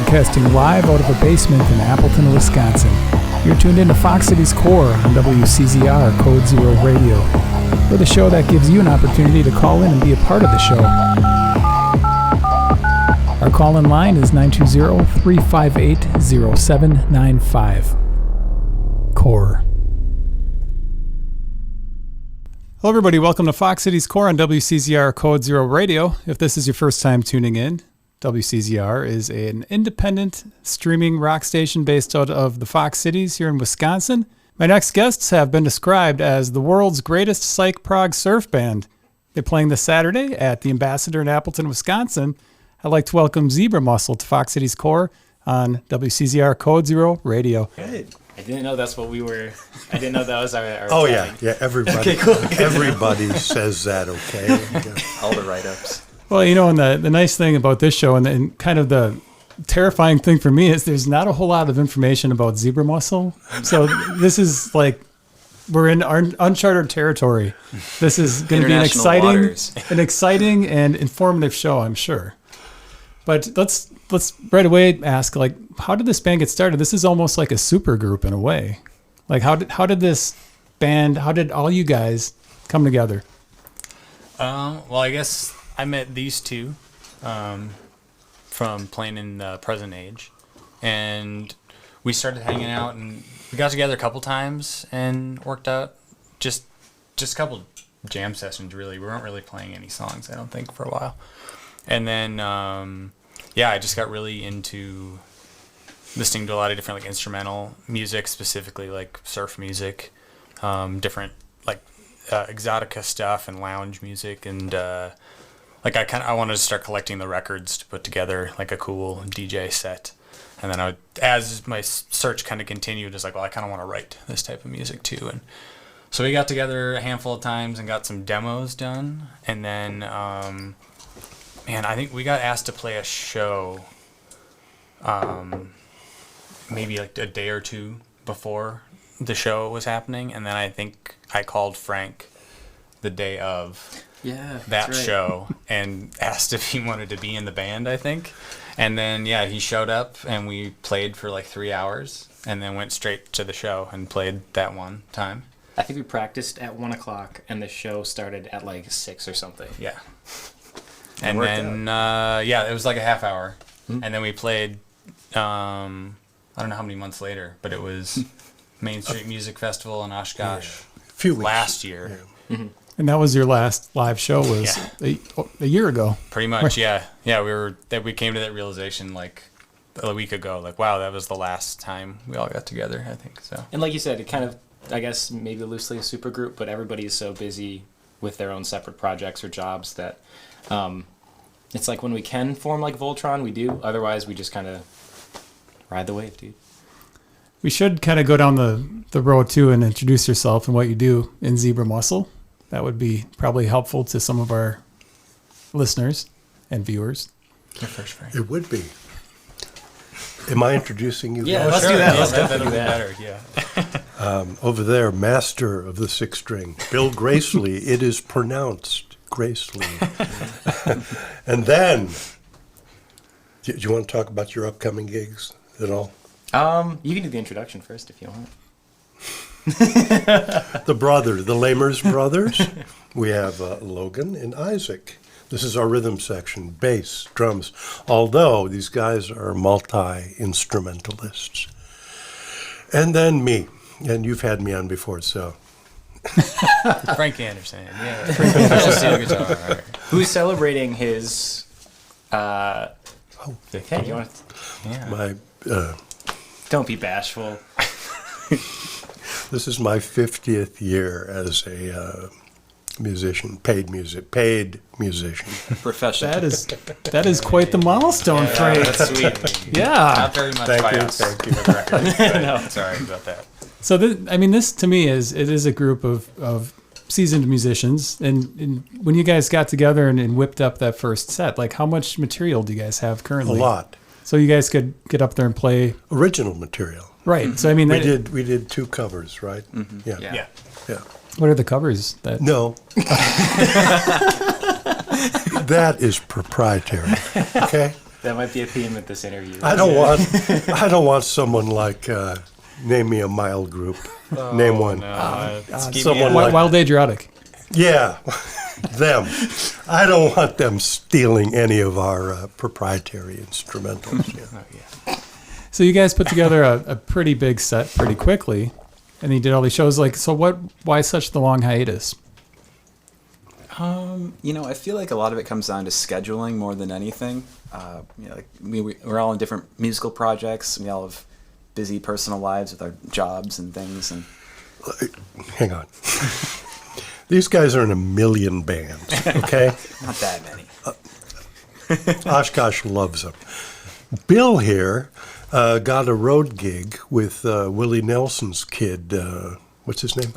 broadcasting live out of a basement in Appleton, Wisconsin. You're tuned into Fox Cities Core on WCZR Code Zero Radio. We're the show that gives you an opportunity to call in and be a part of the show. Our call-in line is 920-358-0795. Core. Hello everybody, welcome to Fox Cities Core on WCZR Code Zero Radio. If this is your first time tuning in, WCZR is an independent streaming rock station based out of the Fox Cities here in Wisconsin. My next guests have been described as the world's greatest psych prog surf band. They're playing this Saturday at the Ambassador in Appleton, Wisconsin. I'd like to welcome Zebra Mussel to Fox Cities Core on WCZR Code Zero Radio. Good. I didn't know that's what we were. I didn't know that was our Oh, timing. yeah. Everybody, Okay, cool. Everybody says that, okay? Yeah. All the write-ups. Well, you know, and the nice thing about this show and kind of the terrifying thing for me is there's not a whole lot of information about Zebra Mussel. So this is like we're in uncharted territory. This is going to be an exciting and informative show, I'm sure. But let's right away ask, like, how did this band get started? This is almost like a supergroup in a way. Like, how did this band? How did all you guys come together? Well, I guess I met these two from playing in the present age, and we started hanging out, and we got together a couple times and worked out just a couple jam sessions. Really, we weren't really playing any songs, I don't think, for a while, and then I just got really into listening to a lot of different like instrumental music, specifically like surf music, different like exotica stuff and lounge music, and I wanted to start collecting the records to put together like a cool DJ set. And then as my search kind of continued, it's like, well, I kind of want to write this type of music too. And so we got together a handful of times and got some demos done. And then, I think we got asked to play a show maybe like a day or two before the show was happening. And then I think I called Frank the day of that show and asked if he wanted to be in the band, I think. And then, he showed up and we played for like 3 hours and then went straight to the show and played that one time. I think we practiced at 1 o'clock and the show started at like 6 or something. Yeah. And then, it was like a half hour. Mm-hmm. And then we played, I don't know how many months later, but it was Main Street Music Festival in Oshkosh last year. Yeah. Mm-hmm. And that was your last live show was a year ago. Pretty much, yeah. Yeah, we came to that realization like a week ago. Like, wow, that was the last time we all got together, I think. So. And like you said, it kind of, I guess, maybe loosely a super group, but everybody is so busy with their own separate projects or jobs that it's like when we can form like Voltron, we do. Otherwise, we just kind of ride the wave, dude. We should kind of go down the road too and introduce yourself and what you do in Zebra Mussel. That would be probably helpful to some of our listeners and viewers. First, Frank. It would be. Am I introducing you? Yeah, guys? let's do that. Let's that'll do be that. better, yeah. Over there, master of the sixth string, Bill Gracely. It is pronounced Gracely. And then, do you want to talk about your upcoming gigs at all? You can do the introduction first if you want. The Lamers brothers. We have Logan and Isaac. This is our rhythm section, bass, drums. Although these guys are multi-instrumentalists. And then me. And you've had me on before, so. Frank Anderson, yeah. Official steel guitar. Right. Who's celebrating his... Okay. You want to... Yeah. My... Don't be bashful. This is my 50th year as a musician, paid musician. Professional. That is quite the milestone, Frank. That's sweet. Yeah. Not very much Thank by you, us, thank you. for the record. No. Sorry about that. So this to me is a group of seasoned musicians, and when you guys got together and whipped up that first set, like how much material do you guys have currently? A lot. So you guys could get up there and play Original material. right. Mm-hmm. So I mean, We did 2 covers, right? Mm-hmm. Yeah. What are the covers? No. That is proprietary. Okay? That might be a theme at this interview. I don't want someone like name me a mild group. Name one. Someone like Wild Adriatic. Yeah, them. I don't want them stealing any of our proprietary instrumentals. Yeah. So you guys put together a pretty big set pretty quickly, and you did all these shows. Why such the long hiatus? I feel like a lot of it comes down to scheduling more than anything. We're all in different musical projects. We all have busy personal lives with our jobs and things. And Hang on. These guys are in a million bands, okay? not that many. Oshkosh loves them. Bill here got a road gig with Willie Nelson's kid. What's his name?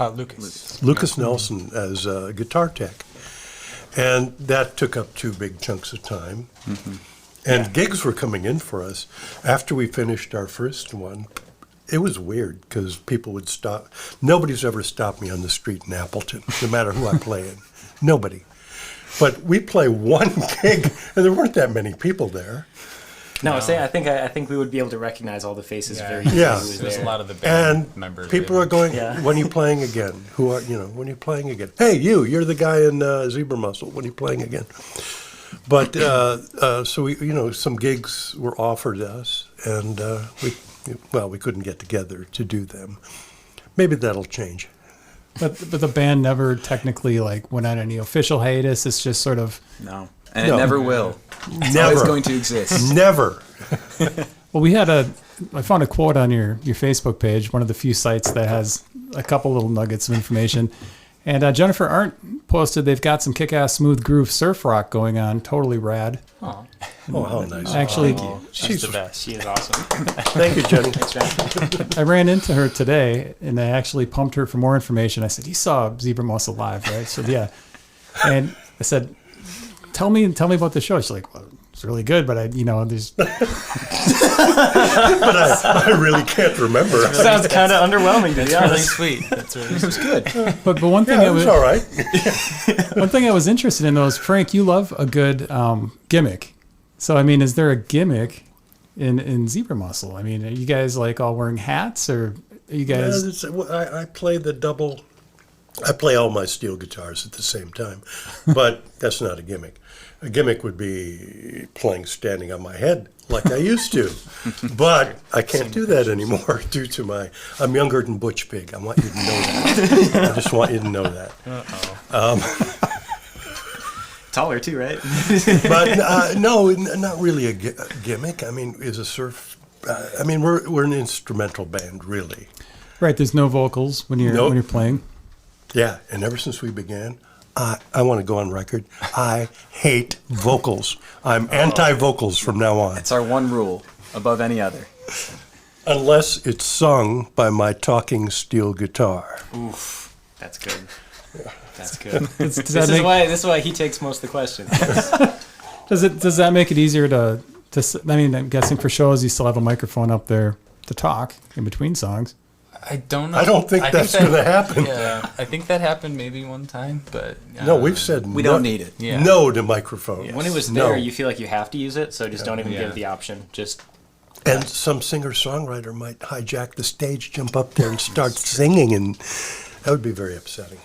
Lucas Nelson as a guitar tech. And that took up 2 big chunks of time. Mm-hmm. And gigs were coming in for us. After we finished our first one, it was weird because people would stop. Nobody's ever stopped me on the street in Appleton, no matter who I play in. Nobody. But we play one gig, and there weren't that many people there. No, I think we would be able to recognize all the faces very easily. Yeah. There's a lot of the band And members. people are going, when are you playing again? When are you playing again? Hey, you're the guy in Zebra Mussel. When are you playing again? But so we, some gigs were offered us, and we couldn't get together to do them. Maybe that'll change. But the band never technically went on any official hiatus. It's just sort of No. And it never will. It's Never. always going to exist. Never. Well, I found a quote on your Facebook page, one of the few sites that has a couple little nuggets of information. And Jennifer Arndt posted they've got some kick-ass smooth groove surf rock going on, totally rad. Oh, Oh, how nice. Actually, She's the best. she is awesome. Thank you, Jenny. Thanks, Jen. I ran into her today, and I actually pumped her for more information. I said, "You saw Zebra Mussel live, right?" She said, "Yeah." And I said, Tell me about the show. She's like, well, it's really good, but there's. But I really can't remember. Sounds kind of underwhelming, to be Really honest. sweet. That's really It was good. But one thing Yeah, it was all right. one thing I was interested in though is, Frank, you love a good gimmick. So is there a gimmick in Zebra Mussel? Are you guys all wearing hats, or are you guys? I play the double. I play all my steel guitars at the same time, but that's not a gimmick. A gimmick would be playing standing on my head like I used to, but I can't do that anymore due to I'm younger than Butch Pig. I want you to know that. I just want you to know that. Taller too, right? But no, not really a gimmick. Is a surf. We're an instrumental band, really. Right, there's no vocals when you're playing. Yeah, and ever since we began, I want to go on record. I hate vocals. I'm anti-vocals from now on. It's our one rule above any other. Unless it's sung by my talking steel guitar. Oof, that's good. That's good. This This is why he takes most of the questions. Does that make it easier to? I'm guessing for shows you still have a microphone up there to talk in between songs. I don't know. I don't think that's going to happen. Yeah, I think that happened maybe one time, but No, we've said We don't need it. Yeah. no to microphones. When it was No. there, you feel like you have to use it, so just don't even give the option. Just And some singer-songwriter might hijack the stage, jump up there and start singing, and that would be very upsetting.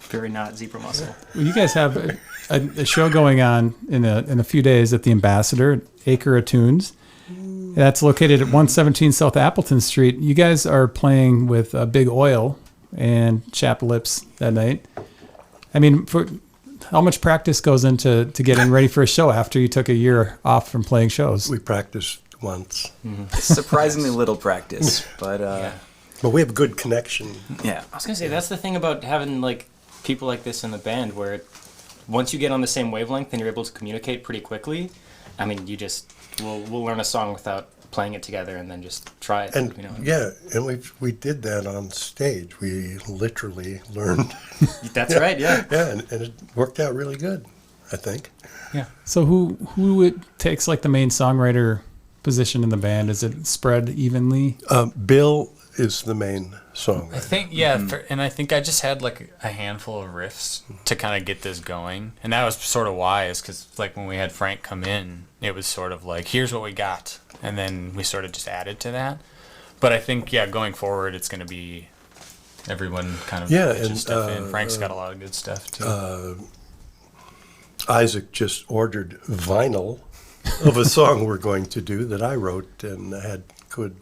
very not Zebra Mussel. Well, you guys have a show going on in a few days at the Ambassador, Acre of Tunes. That's located at 117 South Appleton Street. You guys are playing with Big Oil and Chapped Lips that night. For how much practice goes into getting ready for a show after you took a year off from playing shows? We practiced once. Surprisingly little practice, but But we have good connection. yeah. I was gonna say that's the thing about having people like this in the band, where once you get on the same wavelength, then you're able to communicate pretty quickly. You just we'll learn a song without playing it together, and then just try it. And and we did that on stage. We literally learned. That's right. Yeah. Yeah, and it worked out really good, I think. Yeah. So who takes the main songwriter position in the band? Is it spread evenly? Bill is the main song. I think, yeah, and I think I just had like a handful of riffs to kind of get this going, and that was sort of wise, because like when we had Frank come in, it was sort of like, here's what we got, and then we sort of just added to that. But I think, yeah, going forward, it's going to be everyone kind of pitches stuff in. Frank's got a lot of good stuff too. Isaac just ordered vinyl of a song we're going to do that I wrote and had good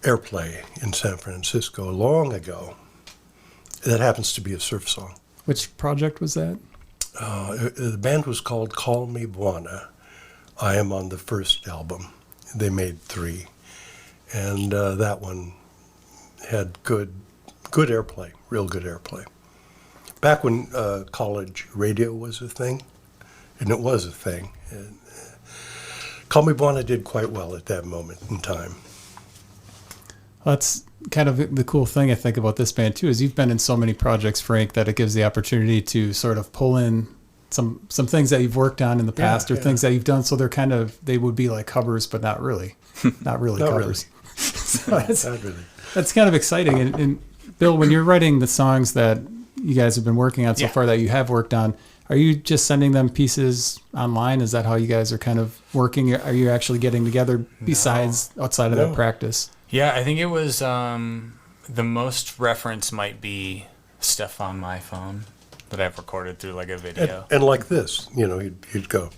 airplay in San Francisco long ago. That happens to be a surf song. Which project was that? The band was called Call Me Buana. I am on the first album. They made 3. And that one had good airplay, real good airplay. Back when college radio was a thing, and it was a thing, and, Call Me Buana did quite well at that moment in time. That's kind of the cool thing I think about this band too, is you've been in so many projects, Frank, that it gives the opportunity to sort of pull in some things that you've worked on in the past, or things that you've done, so they would be like covers, but not really covers. So Not really. that's kind of exciting. And Bill, when you're writing the songs that you guys have been working on so far, that you have worked on, are you just sending them pieces online? Is that how you guys are kind of working? Are you actually getting together besides outside of that practice? Yeah, I think it was the most reference might be stuff on my phone that I've recorded through like a video. And like this, you'd go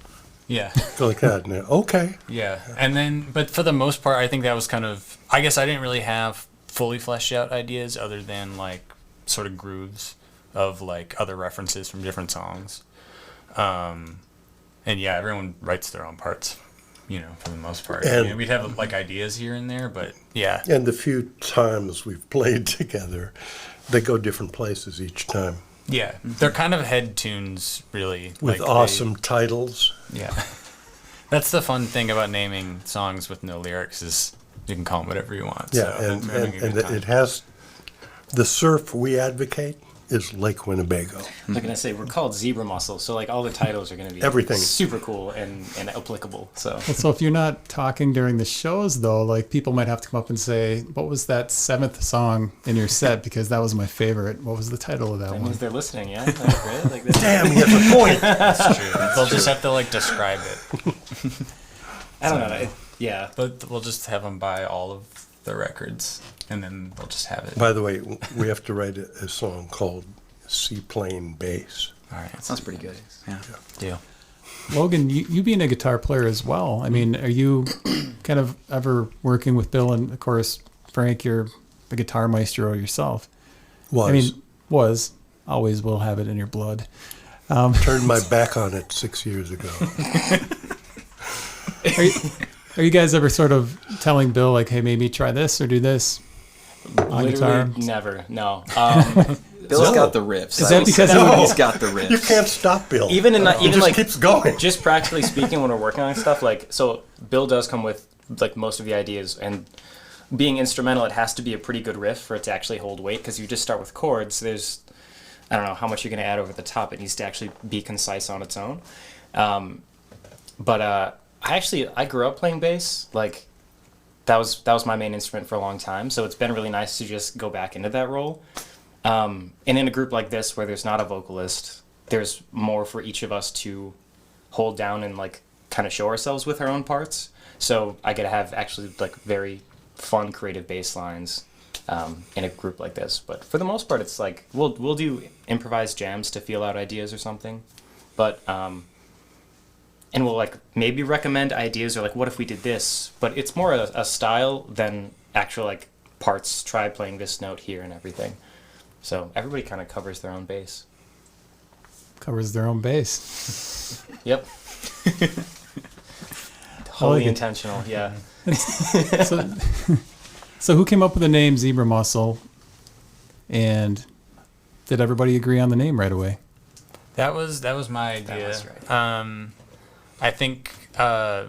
like that. And okay. Yeah. And then, but for the most part, I think that was kind of, I guess I didn't really have fully fleshed out ideas other than like sort of grooves of like other references from different songs. And yeah, everyone writes their own parts, for the most part. And we'd have like ideas here and there, but yeah. And the few times we've played together, they go different places each time. Yeah. They're kind of head tunes, really. With awesome titles. Yeah. That's the fun thing about naming songs with no lyrics, is you can call them whatever you want. Yeah, so and it has, the surf we advocate is Lake Winnebago. I'm going to say we're called Zebra Mussel, so like all the titles are going to be Everything. super cool and applicable. So if you're not talking during the shows, though, like people might have to come up and say, what was that 7th song in your set? Because that was my favorite. What was the title of that one? means they're listening, yeah? That's great. Like, Damn, he has a point. That's true. They'll just have to like describe it. I don't know. Yeah. But we'll just have them buy all of the records, and then they'll just have it. By the way, we have to write a song called Seaplane Bass. All right. That sounds pretty good. Yeah. Deal. Logan, you being a guitar player as well, I mean, are you kind of ever working with Bill, and of course, Frank, you're the guitar maestro yourself. Always will have it in your blood. Turned my back on it 6 years ago. Are you guys ever sort of telling Bill, like, hey, maybe try this or do this on guitar? Never, no. Bill's got the riffs. Is that because he's got the riffs? You can't stop Bill. He just like keeps going. Just practically speaking, when we're working on stuff, like, so Bill does come with like most of the ideas, and being instrumental, it has to be a pretty good riff for it to actually hold weight, because you just start with chords. There's, I don't know how much you're going to add over the top. It needs to actually be concise on its own. I grew up playing bass. Like, that was my main instrument for a long time. So it's been really nice to just go back into that role. And in a group like this, where there's not a vocalist, there's more for each of us to hold down and like kind of show ourselves with our own parts. So I get to have actually like very fun, creative bass lines in a group like this. But for the most part, it's like we'll do improvised jams to feel out ideas or something. But and we'll like maybe recommend ideas, or like, what if we did this? But it's more a style than actual like parts. Try playing this note here and everything. So everybody kind of covers their own bass. Covers their own bass. Yep. Totally intentional, yeah. So who came up with the name Zebra Mussel? And did everybody agree on the name right away? That was my idea. That was right. I think I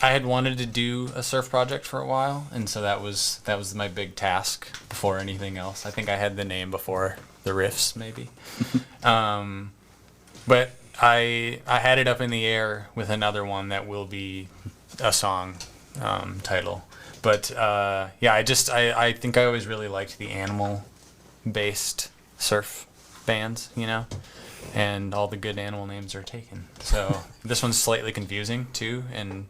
had wanted to do a surf project for a while, and so that was my big task before anything else. I think I had the name before the Riffs, maybe. But I had it up in the air with another one that will be a song title. But yeah, I think I always really liked the animal-based surf bands, you know, and all the good animal names are taken. So this one's slightly confusing too, and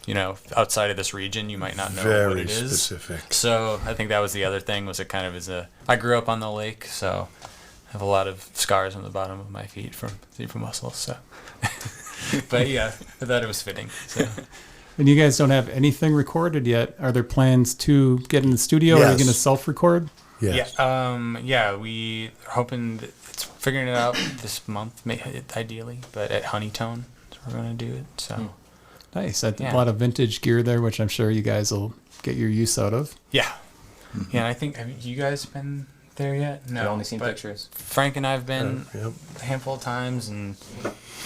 you know, outside of this region, you might not know what it is. Very specific. So I think that was the other thing. Was it kind of I grew up on the lake, so I have a lot of scars on the bottom of my feet from zebra mussel. So, but yeah, I thought it was fitting. So. And you guys don't have anything recorded yet. Are there plans to get in the studio? Or are you going to self-record? Yes. Yeah, we are hoping that it's figuring it out this month, ideally, but at Honeytone, we're going to do it. So Nice. A lot of vintage gear there, which I'm sure you guys will get your use out of. Yeah. Yeah, and I think, have you guys been there yet? No. I've only seen pictures. Frank and I have been Yep. a handful of times, and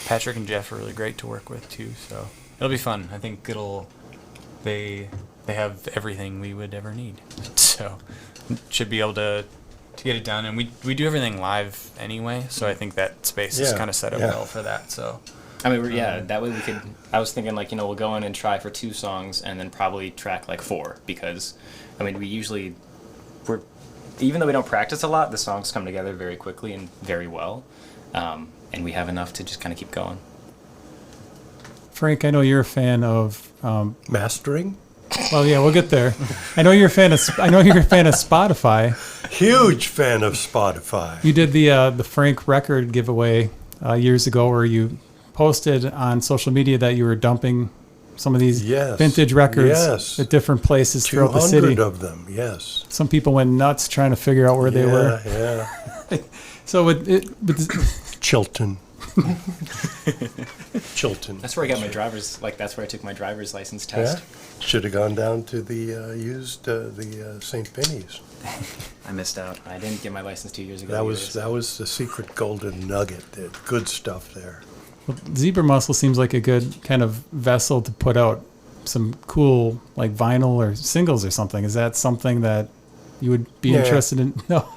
Patrick and Jeff are really great to work with, too, so it'll be fun. I think they have everything we would ever need, so should be able to get it done. And we do everything live anyway, so I think that space is kind of set up well for that. So I mean, that way we could. I was thinking like, we'll go in and try for 2 songs and then probably track like 4, because I mean even though we don't practice a lot, the songs come together very quickly and very well, and we have enough to just kind of keep going. Frank, I know you're a fan of Mastering? Well, yeah, we'll get there. I know you're a fan of Spotify. Huge fan of Spotify. You did the Frank record giveaway years ago, where you posted on social media that you were dumping some of these vintage records at different places throughout the city. 200 of them, yes. Some people went nuts trying to figure out where they were. Yeah. So Chilton. Chilton. That's where I got my driver's. That's where I took my driver's license test. Yeah. Should have gone down to the St. Penny's. I missed out. I didn't get my license 2 years ago. That was the secret golden nugget. The good stuff there. Well, zebra mussel seems like a good kind of vessel to put out some cool like vinyl or singles or something. Is that something that you would be interested in? No.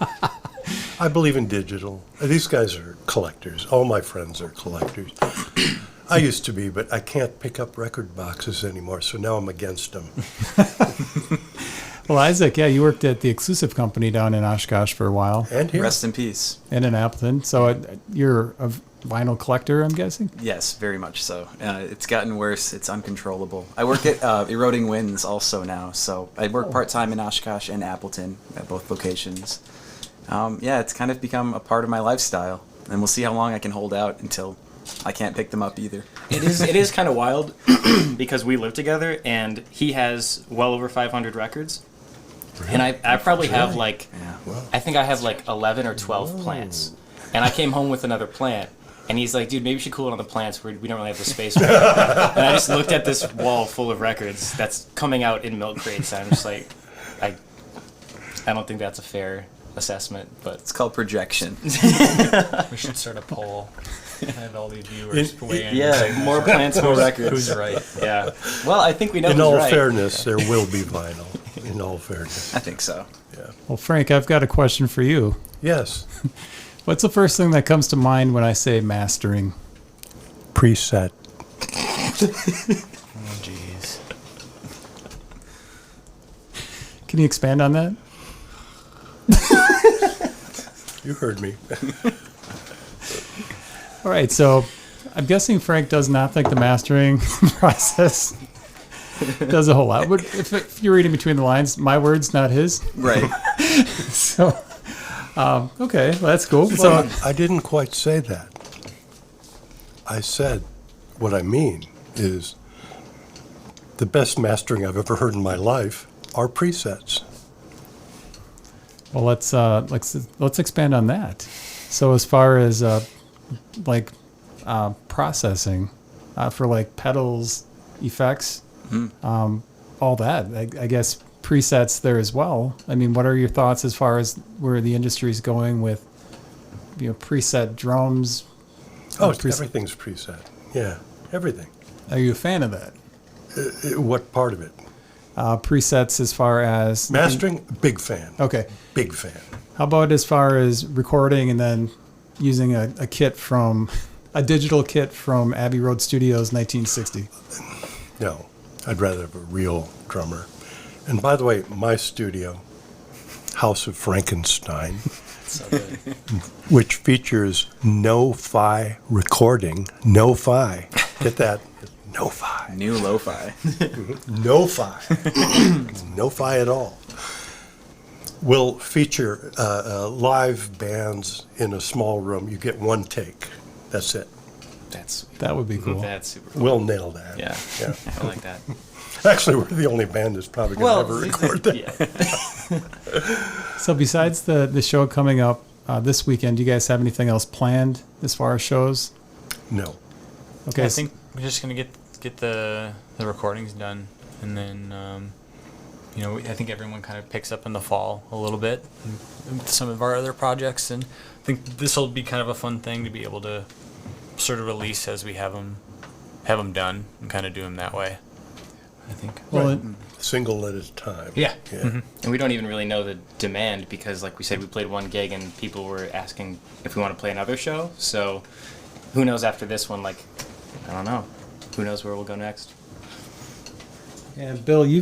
I believe in digital. These guys are collectors. All my friends are collectors. I used to be, but I can't pick up record boxes anymore, so now I'm against them. Well, Isaac, you worked at the Exclusive Company down in Oshkosh for a while. And here. Rest in peace. And in Appleton. So you're a vinyl collector, I'm guessing? Yes, very much so. It's gotten worse. It's uncontrollable. I work at Eroding Winds also now, so I work part-time in Oshkosh and Appleton at both locations. It's kind of become a part of my lifestyle, and we'll see how long I can hold out until I can't pick them up either. It is kind of wild because we live together, and he has well over 500 records. Really? And I probably have I think I have 11 or 12 plants. And I came home with another plant, and he's like, dude, maybe we should cool it on the plants. We don't really have the space for it. And I just looked at this wall full of records that's coming out in milk crates, and I'm just like, I don't think that's a fair assessment, but it's called projection. We should start a poll and have all these viewers weigh in. Yeah, more plants, more records. Who's right? Yeah. Well, I think we know who's right. In all fairness, there will be vinyl. In all fairness. I think so. Yeah. Well, Frank, I've got a question for you. Yes. What's the first thing that comes to mind when I say mastering? Preset. Oh, jeez. Can you expand on that? You heard me. All right, so I'm guessing Frank does not think the mastering process does a whole lot. But if you're reading between the lines, my words, not his. Right. So, okay, well, that's cool. Well, I didn't quite say that. I said what I mean is the best mastering I've ever heard in my life are presets. Well, let's expand on that. So as far as processing for pedals, effects, all that, I guess presets there as well. I mean, what are your thoughts as far as where the industry is going with preset drums? Everything's preset. Yeah, everything. Are you a fan of that? What part of it? Presets as far as mastering, big fan. Okay. Big fan. How about as far as recording and then using a digital kit from Abbey Road Studios 1960? No, I'd rather have a real drummer. And by the way, my studio, House of Frankenstein, So good. which features no-fi recording. No-fi. Get that? No-fi. New lo-fi. No-fi. No-fi at all. Will feature live bands in a small room. You get one take. That's it. That's That would be cool. That's super cool. We'll nail that. Yeah. Yeah. I like that. Actually, we're the only band that's probably going to ever record that. Yeah. So besides the show coming up this weekend, do you guys have anything else planned as far as shows? No. Okay. I think we're just gonna get the recordings done, and then I think everyone kind of picks up in the fall a little bit with some of our other projects, and I think this will be kind of a fun thing to be able to sort of release as we have them done and kind of do them that way. I think. Well, Single at a time. Yeah. Yeah. And we don't even really know the demand because, like we said, we played one gig and people were asking if we want to play another show. So who knows after this one? Like, I don't know. Who knows where we'll go next? and Bill, you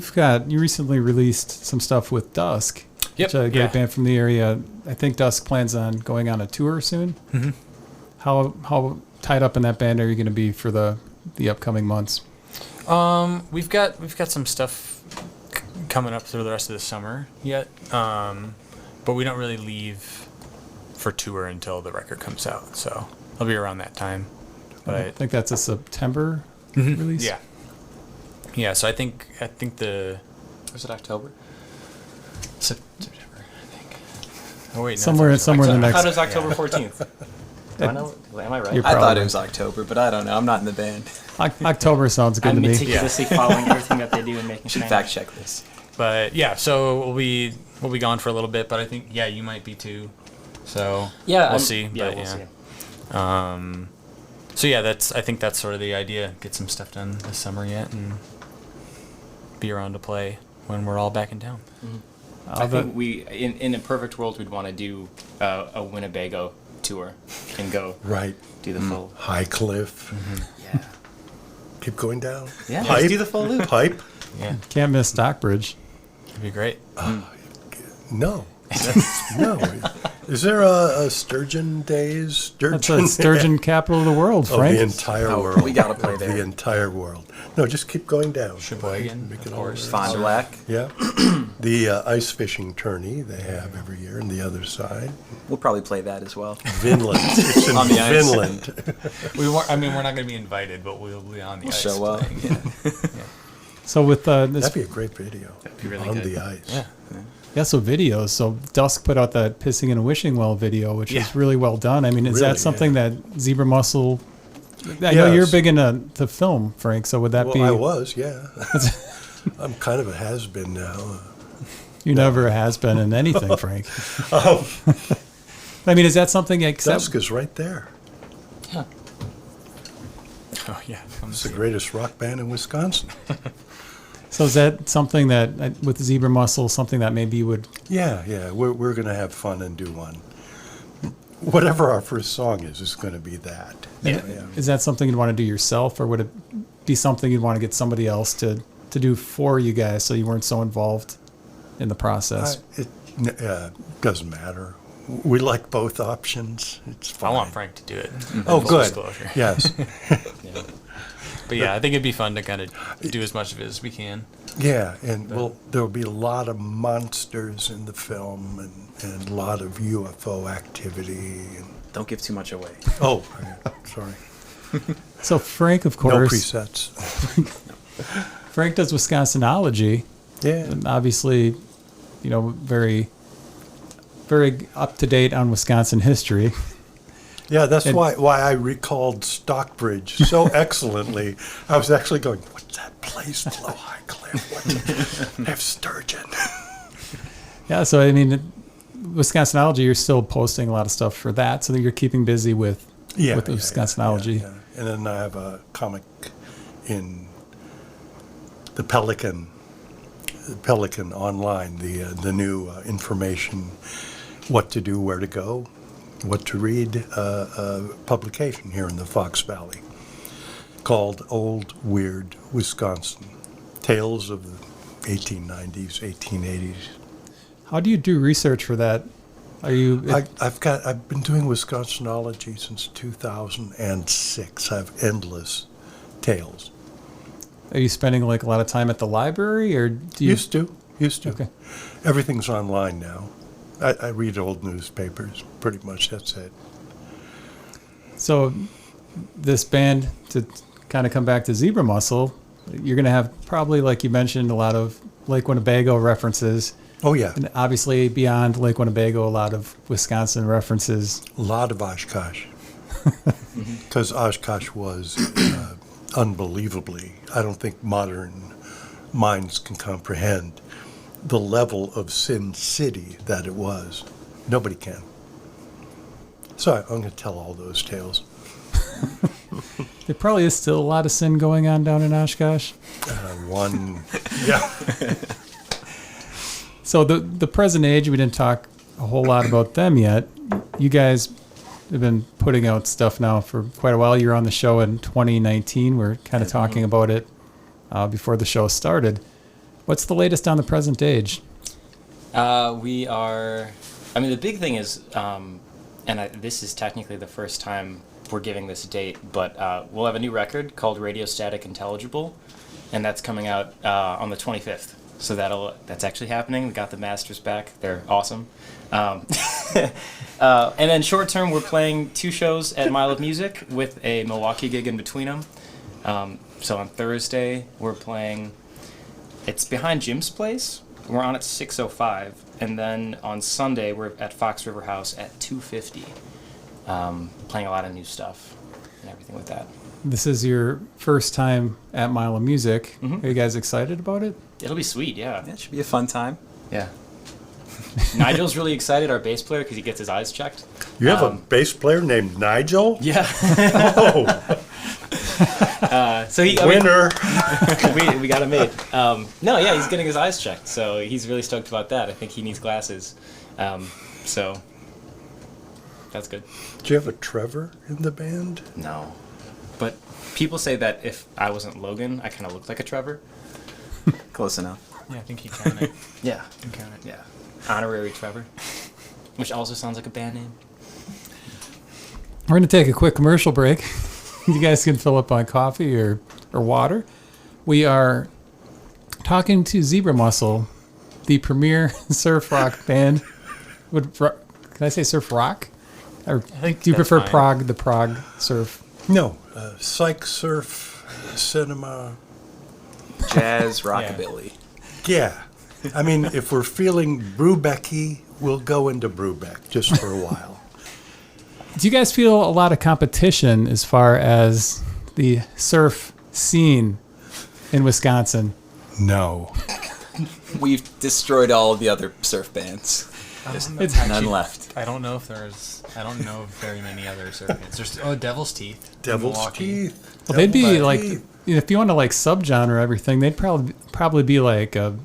recently released some stuff with DUSK. Yep. Which is a great Yeah. band from the area. I think DUSK plans on going on a tour soon. Mhm. How tied up in that band are you going to be for the upcoming months? We've got some stuff coming up through the rest of the summer yet, but we don't really leave for tour until the record comes out. So I'll be around that time. I But think that's a September release. yeah. So I think the Was it October? September. I think. Oh wait, no, Somewhere it's in the I next. thought it was October 14th. Do I know? Am I right? You're I thought Probably. it was October, but I don't know. I'm not in the band. October sounds good I'm to me. meticulously following everything that they do and making Should sure. fact check this. But yeah, so we'll be gone for a little bit. But I think you might be too. So Yeah, we'll see. Yeah, but we'll see. So yeah, I think that's sort of the idea. Get some stuff done this summer yet, and be around to play when we're all back in town. I think in a perfect world, we'd want to do a Winnebago tour and go Right. do the full. High cliff. Yeah. Keep going down. Yeah, Pipe. let's do the full loop. Pipe. Yeah, Can't miss Stockbridge. it'd be great. No. No. Is there a Sturgeon Days? That's a sturgeon capital of the world, Of the Frank. entire Oh, world. we gotta play Of there. The entire world. No, just keep going down. Sheboygan, Make it of all course. right. Fond du Lac. Yeah. The ice fishing tourney they have every year on the other side. We'll probably play that as well. Vinland. It's in On the ice. Vinland. We're not going to be invited, but we'll be on the We'll ice. show up. playing. So with this, That'd be a great video. That'd be really on good. the ice. Yeah. yeah, so videos. So DUSK put out that Pissing in a Wishing Well video, which Yeah. is really well done. I mean, is Really, that something yeah. that Zebra Mussel? I know you're Yes. big into the film, Frank. So would that Well, be? I was, yeah. I'm kind of a has-been now. You never has been in anything, Frank. Oh, I mean, is that something? Except DUSK is right there. Yeah. Oh yeah. It's the greatest rock band in Wisconsin. so is that something that with Zebra Mussel, something that maybe you would? Yeah. We're going to have fun and do one. Whatever our first song is going to be that. Yeah. Is that something you'd want to do yourself, or would it be something you'd want to get somebody else to do for you guys, so you weren't so involved in the process? It doesn't matter. We like both options. It's fine. I want Frank to do it. Oh, Full good. disclosure. Yes. But yeah, I think it'd be fun to kind of do as much of it as we can. Yeah, and there'll be a lot of monsters in the film and a lot of UFO activity. And, Don't give too much away. oh, sorry. So Frank, of No course, presets. Frank does Wisconsinology, Yeah. and obviously, very, very up to date on Wisconsin history. Yeah, that's And- why I recalled Stockbridge so excellently. I was actually going, what's that place below High Cliff? They have sturgeon. Yeah, so I mean, Wisconsinology, you're still posting a lot of stuff for that, so that you're keeping busy with Wisconsinology. Yeah. And then I have a comic in the Pelican Online, the new information, what to do, where to go, what to read, publication here in the Fox Valley called Old Weird Wisconsin. Tales of 1890s, 1880s. How do you do research for that? Are you? I've been doing Wisconsinology since 2006. I have endless tales. Are you spending like a lot of time at the library, or do you? Used to. Okay. Everything's online now. I read old newspapers. Pretty much that's it. So, this band, to kind of come back to Zebra Mussel, you're going to have probably, like you mentioned, a lot of Lake Winnebago references. Oh, yeah. And obviously, beyond Lake Winnebago, a lot of Wisconsin references. A lot of Oshkosh. Because Oshkosh was unbelievably, I don't think modern minds can comprehend the level of Sin City that it was. Nobody can. So I'm going to tell all those tales. There probably is still a lot of sin going on down in Oshkosh. Yeah. So the present age, we didn't talk a whole lot about them yet. You guys have been putting out stuff now for quite a while. You were on the show in 2019. We're kind of talking about it before the show started. What's the latest on the present age? We are. I mean, the big thing is, this is technically the first time we're giving this date, but we'll have a new record called Radio Static Intelligible, and that's coming out on the 25th. So that's actually happening. We got the masters back. They're awesome. And then short term, we're playing 2 shows at Mile of Music with a Milwaukee gig in between them. So on Thursday, we're playing. It's behind Jim's place. We're on at 6:05, and then on Sunday we're at Fox River House at 2:50, playing a lot of new stuff and everything with that. This is your first time at Mile of Music. Mm-hmm. Are you guys excited about it? It'll be sweet, yeah. Yeah, it should be a fun time. Yeah. Nigel's really excited, our bass player, because he gets his eyes checked. You have a bass player named Nigel? Yeah. Oh, So winner. we got him made. He's getting his eyes checked, so he's really stoked about that. I think he needs glasses, so that's good. Do you have a Trevor in the band? No, but people say that if I wasn't Logan, I kind of looked like a Trevor. Close enough. Yeah, I think he counted. Yeah, He counted. yeah, honorary Trevor, which also sounds like a band name. We're going to take a quick commercial break. You guys can fill up on coffee or water. We are talking to Zebra Mussel, the premier surf rock band. Can I say surf rock? Or think do you that's prefer fine. Prog, the Prog surf? No. Psych, surf, cinema. Jazz, rockabilly. Yeah. I mean, if we're feeling Brubecky, we'll go into Brubeck just for a while. Do you guys feel a lot of competition as far as the surf scene in Wisconsin? No. We've destroyed all of the other surf bands. There's none left. I don't know of very many other surf bands. There's Devil's Teeth. in Devil's Milwaukee. Teeth. Well, they'd be Devil's like, Teeth. if you want to like subgenre everything, they'd probably be like a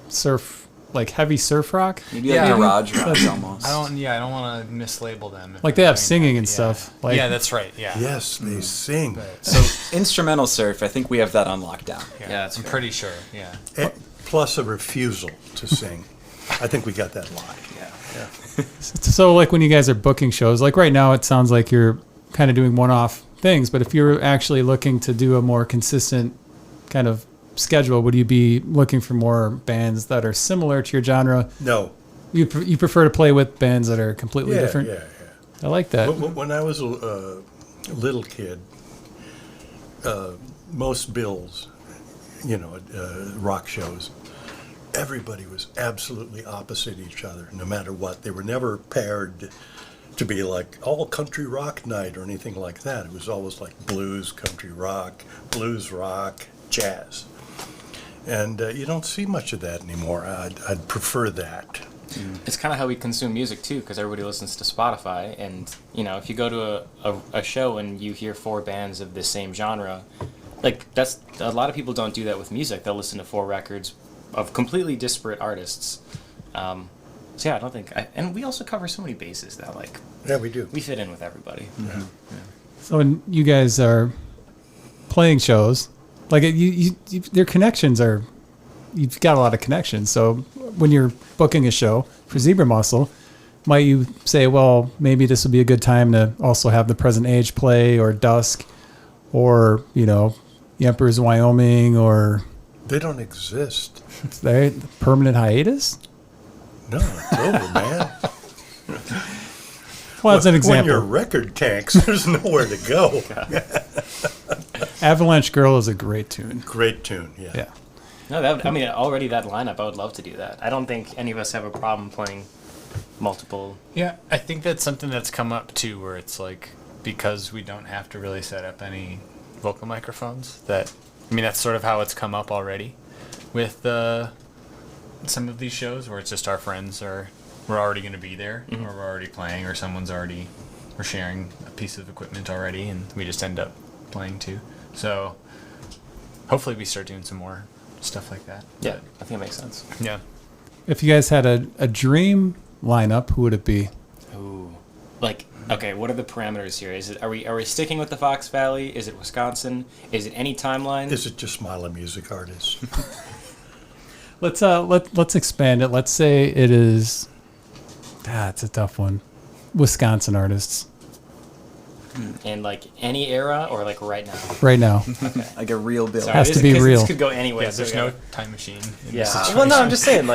surf, like heavy surf rock. Maybe Yeah. like garage rock almost. I don't want to mislabel them. if Like I'm they have doing singing that, and yeah. stuff. Like, Yeah, that's right. Yeah. Yes, they sing. So instrumental surf, I think we have that on lockdown. Yeah, that's I'm fair. pretty sure. Yeah. Plus a refusal to sing. I think we got that locked. Yeah. So like when you guys are booking shows, like right now it sounds like you're kind of doing one-off things, but if you're actually looking to do a more consistent kind of schedule, would you be looking for more bands that are similar to your genre? No. You prefer to play with bands that are completely different? Yeah. I like that. When I was a little kid, most bills, rock shows, everybody was absolutely opposite each other, no matter what. They were never paired to be like all country rock night or anything like that. It was always like blues, country rock, blues rock, jazz. And you don't see much of that anymore. I'd prefer that. It's kind of how we consume music too, because everybody listens to Spotify, and if you go to a show and you hear 4 bands of the same genre, like that's a lot of people don't do that with music. They'll listen to 4 records of completely disparate artists. So yeah, I don't think, and we also cover so many bases that like Yeah, we do. we fit in with everybody. Yeah. So when you guys are playing shows, like their connections are you've got a lot of connections. So when you're booking a show for Zebra Mussel, might you say, well, maybe this would be a good time to also have the Present Age play, or DUSK, or, the Emperor's Wyoming, or They don't exist. the Permanent Hiatus? No, it's over, man. Well, that's an When example. your record tanks, there's nowhere to go. Avalanche Girl is a great tune. Great tune, yeah. Yeah. No, already that lineup, I would love to do that. I don't think any of us have a problem playing multiple. Yeah, I think that's something that's come up too, where it's like, because we don't have to really set up any vocal microphones, that's sort of how it's come up already with some of these shows, where it's just our friends, or we're already going to be there, or we're already playing, or we're sharing a piece of equipment already, and we just end up playing too. So hopefully we start doing some more stuff like that. Yeah, I think it makes sense. Yeah. If you guys had a dream lineup, who would it be? Ooh. Okay, what are the parameters here? Are we sticking with the Fox Valley? Is it Wisconsin? Is it any timeline? Is it just Smiley music artists? Let's expand it. Let's say it is. It's a tough one. Wisconsin artists And any era, or right now? right now. Like a real bill. Sorry, Has to be 'cause real. This could go anyway. Yeah, so there's we no gotta- time machine. In Yeah. this situation. Well, no, I'm just saying,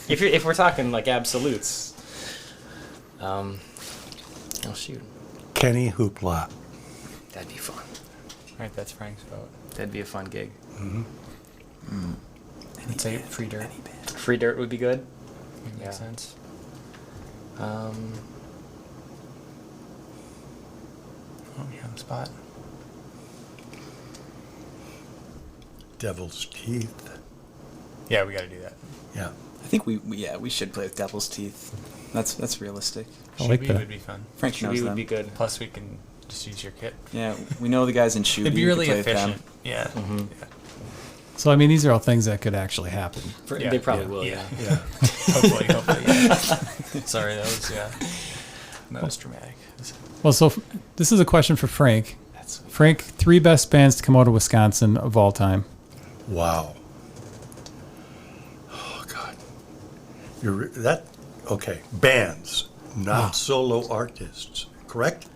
if we're talking absolutes. Oh shoot, Kenny Hoopla. that'd be fun. All right, that's Frank's vote. That'd be a fun gig. I'd say Free Dirt. Free Dirt would be good. Makes Yeah. sense. Um, Oh, yeah, on the spot. Devil's Teeth. Yeah, we got to do that. Yeah. I think we should play with Devil's Teeth. That's realistic. I like Shuby that. would be fun. Frank knows Shuby them. would be good. Plus, we can just use your kit. Yeah, we know the guys in Shuby. It'd be You could really play with them. efficient. Yeah. Mhm. Yeah. So these are all things that could actually happen. Yeah, They probably yeah, will. yeah. Yeah. Hopefully, yeah. Sorry, that was dramatic. Well, so this is a question for Frank. That's Frank, 3 best bands to come out of Wisconsin of all time. Wow. Oh, God. Okay, bands, not solo artists, correct?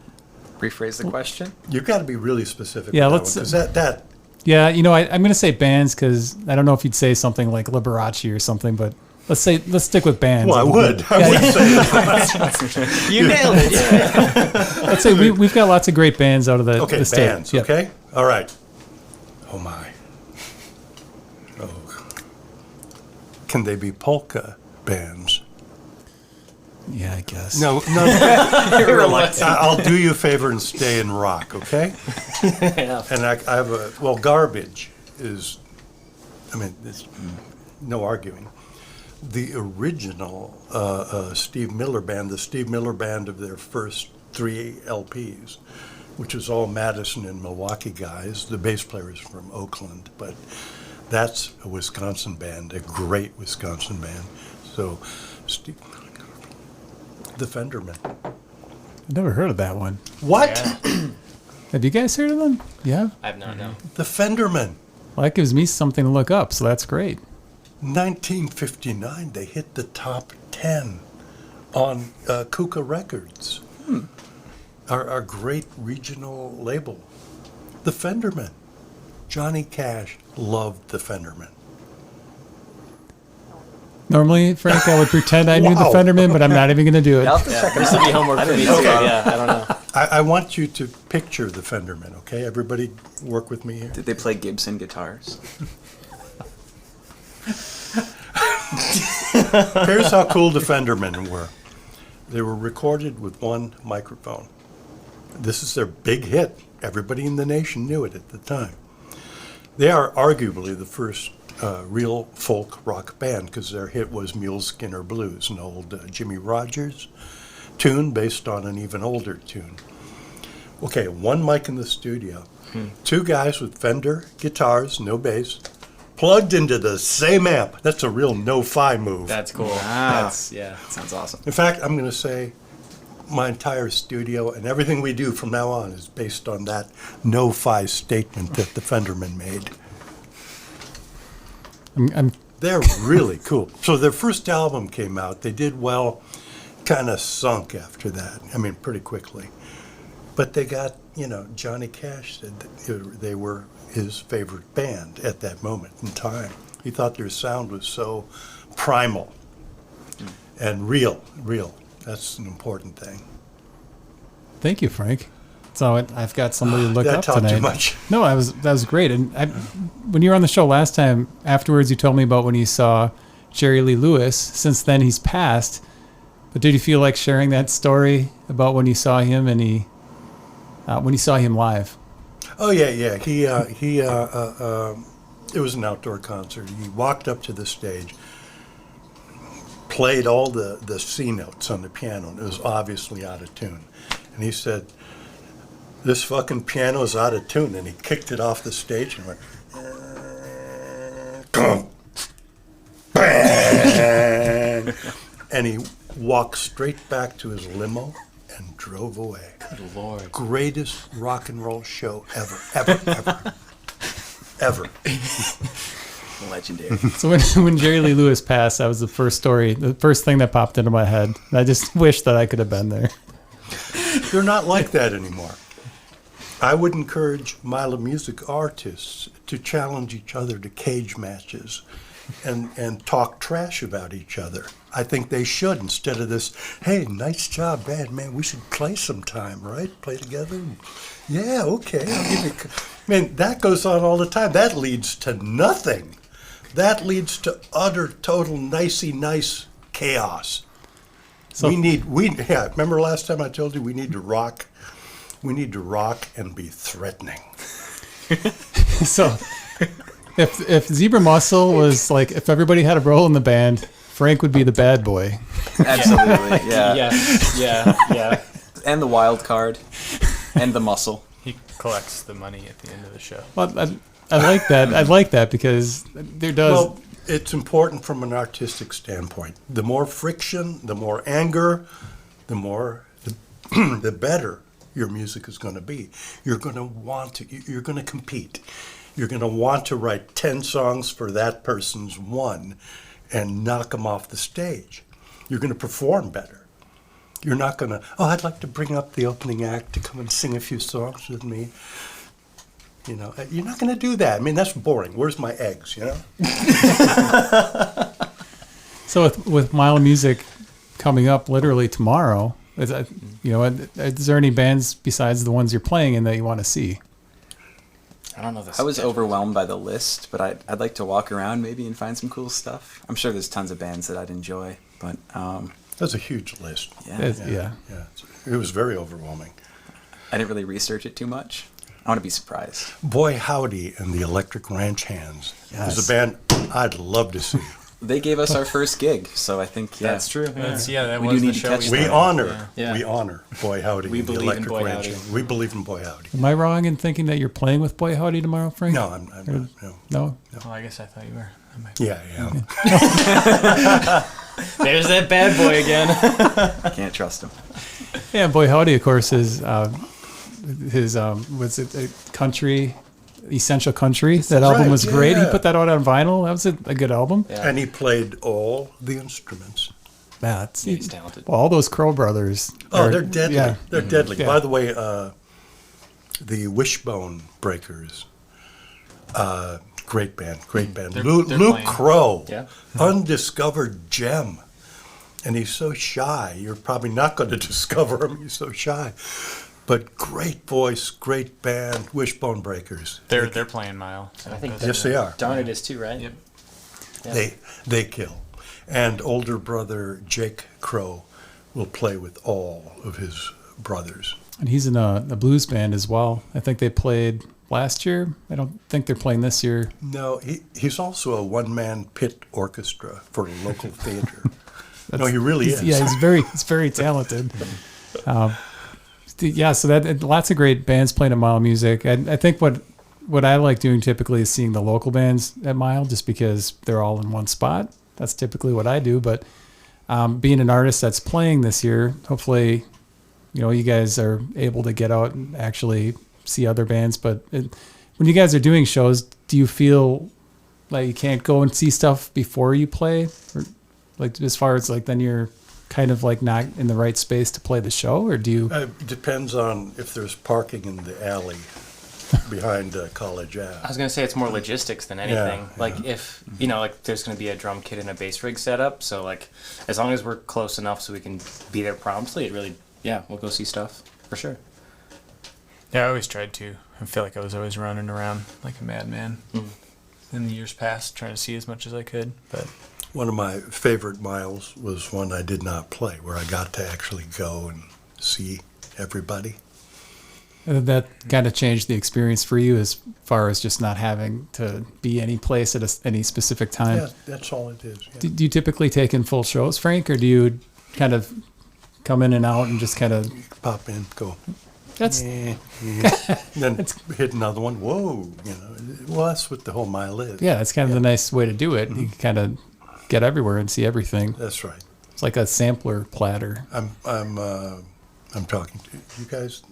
Rephrase the question. You've got to be really specific. Yeah, with let's- that, 'cause that Yeah, I'm going to say bands because I don't know if you'd say something like Liberace or something, but let's stick with bands. well, I would. I would say that. You nailed it. Yeah. Let's say we've got lots of great bands out of the Okay, the state. bands, Yep. okay? All right. Oh, my. Oh. Can they be polka bands? Yeah, I guess. No. I'll do you a favor and stay in rock, okay? Yeah. And I have Garbage is, it's no arguing. The original Steve Miller Band, the Steve Miller Band of their first 3 LPs, which was all Madison and Milwaukee guys. The bass player is from Oakland, but that's a Wisconsin band, a great Wisconsin band. So, Steve, the Fendermen. I've never heard of that one. What? Yeah. Have you guys heard of them? Yeah. I have not known. The Fendermen. Well, that gives me something to look up, so that's great. 1959, they hit the top 10 on Kuka Records, our great regional label. The Fendermen. Johnny Cash loved the Fendermen. Normally, Frank, I would pretend I knew the Wow. Fenderman, but I'm not even going to do it. I'll have to check them This would be homework for me too. Okay. Yeah, I don't know. I want you to picture the Fendermen, okay? Everybody work with me here. Did they play Gibson guitars? Here's how cool the Fendermen were. They were recorded with one microphone. This is their big hit. Everybody in the nation knew it at the time. They are arguably the first real folk rock band because their hit was Mule Skinner Blues, an old Jimmy Rogers tune based on an even older tune. Okay, one mic in the studio, 2 guys with Fender guitars, no bass, plugged into the same amp. That's a real no-fi move. That's cool. Wow. That's Sounds awesome. In fact, I'm going to say my entire studio and everything we do from now on is based on that no-fi statement that the Fendermen made. I'm They're really cool. So their first album came out. They did well, kind of sunk after that. I mean, pretty quickly. But they got, Johnny Cash said that they were his favorite band at that moment in time. He thought their sound was so primal and real. That's an important thing. Thank you, Frank. So I've got somebody to look Did I up talk tonight. too much? No, that was great. And when you were on the show last time, afterwards you told me about when you saw Jerry Lee Lewis. Since then he's passed. But did you feel like sharing that story about when you saw him and when you saw him live? Oh yeah. He it was an outdoor concert. He walked up to the stage, played all the C notes on the piano, and it was obviously out of tune. And he said, "This fucking piano is out of tune," and he kicked it off the stage and went, bang, and he walked straight back to his limo and drove away. Good Lord. Greatest rock and roll show ever. Legendary. So when Jerry Lee Lewis passed, that was the first thing that popped into my head. And I just wish that I could have been there. They're not like that anymore. I would encourage Mila music artists to challenge each other to cage matches and talk trash about each other. I think they should, instead of this, "Hey, nice job, band, man, we should play sometime, right? Play together?" "Yeah, okay, I'll give you..." Man, that goes on all the time. That leads to nothing. That leads to utter, total, nicey nice chaos. So- remember last time I told you we need to rock? We need to rock and be threatening. So if Zebra Mussel was like, if everybody had a role in the band, Frank would be the bad boy. Absolutely, yeah. Yes. Yeah. And the wild card, and the muscle. He collects the money at the end of the show. Well, I like that. I like that because there does. Well, it's important from an artistic standpoint. The more friction, the more anger, the better your music is going to be. You're going to compete. You're going to want to write 10 songs for that person's one and knock them off the stage. You're going to perform better. You're not going to, "I'd like to bring up the opening act to come and sing a few songs with me." You're not going to do that. I mean, that's boring. Where's my eggs, So with Mile Music coming up literally tomorrow, is there any bands besides the ones you're playing in that you want to see? I don't know this. I was overwhelmed by the list, but I'd like to walk around maybe and find some cool stuff. I'm sure there's tons of bands that I'd enjoy, but That's a huge list. Yeah. It was very overwhelming. I didn't really research it too much. I want to be surprised. Boy Howdy and the Electric Ranch Hands Yes. is a band I'd love to see. They gave us our first gig, so I think That's true. That We was do the need to show. catch we We that. honor, Yeah. we honor Boy Howdy We and the believe in Electric Boy Ranch Howdy. Hands. We believe in Boy Howdy. Am I wrong in thinking that you're playing with Boy Howdy tomorrow, Frank? No, I'm not. No. No? Well, I guess I thought you were. I might- Yeah, yeah. There's that bad boy again. Can't trust them. Yeah, Boy Howdy, of course, is his was it country, Essential Country? That album Right, was great. He yeah. put that out on vinyl. That was a good album. Yeah. And he played all the instruments. That's He's talented. Well, all those Crow brothers. They're deadly. Yeah. They're deadly. Yeah. By the way, the Wishbone Breakers, great band. They're Luke playing. Crow, Yeah. undiscovered gem. And he's so shy. You're probably not going to discover him. He's so shy. But great voice, great band, Wishbone Breakers. They're playing Mile. So I think those Yes, are- they are. Darn it is too, right? Yep. Yeah. They kill. And older brother Jake Crow will play with all of his brothers. And he's in a blues band as well. I think they played last year. I don't think they're playing this year. No, he's also a one-man pit orchestra for a local theater. No, he really is. Yeah, he's very talented. So that lots of great bands playing at Mile Music. I think what I like doing typically is seeing the local bands at Mile, just because they're all in one spot. That's typically what I do. But being an artist that's playing this year, hopefully, you guys are able to get out and actually see other bands. But when you guys are doing shows, do you feel like you can't go and see stuff before you play, or like as far as like then you're kind of like not in the right space to play the show, or do you? Depends on if there's parking in the alley behind College Ave. I was gonna say it's more logistics than anything. Yeah, like if like there's gonna be a drum kit and a bass rig set up, so like as long as we're close enough so we can be there promptly, it really we'll go see stuff for sure. Yeah, I always tried to. I feel like I was always running around like a madman in the years past, trying to see as much as I could. But One of my favorite miles was one I did not play, where I got to actually go and see everybody. That kind of changed the experience for you as far as just not having to be any place at any specific time. Yeah, that's all it is. Yeah. Do you typically take in full shows, Frank, or do you kind of come in and out and just kind of? Pop in, go. That's Then hit another one. Whoa, Well, that's what the whole mile is. yeah, that's kind of the nice way to do it. You can kind of get everywhere and see everything. That's right. It's like a sampler platter. I'm talking to you guys.